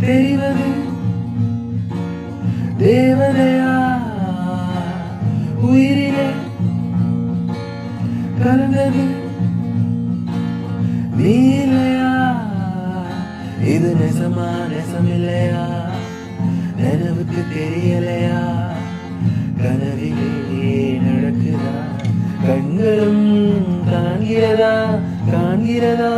தெரிவது தேவதையா உயிரிலே கலந்தது நீ இல்லையா? இது நெசமா நெசமில்லையா? நினைவுக்கு தெரியலையா? கனவிலே நடக்குதா? கண்களும் காண்கிறதா காண்கிறதா?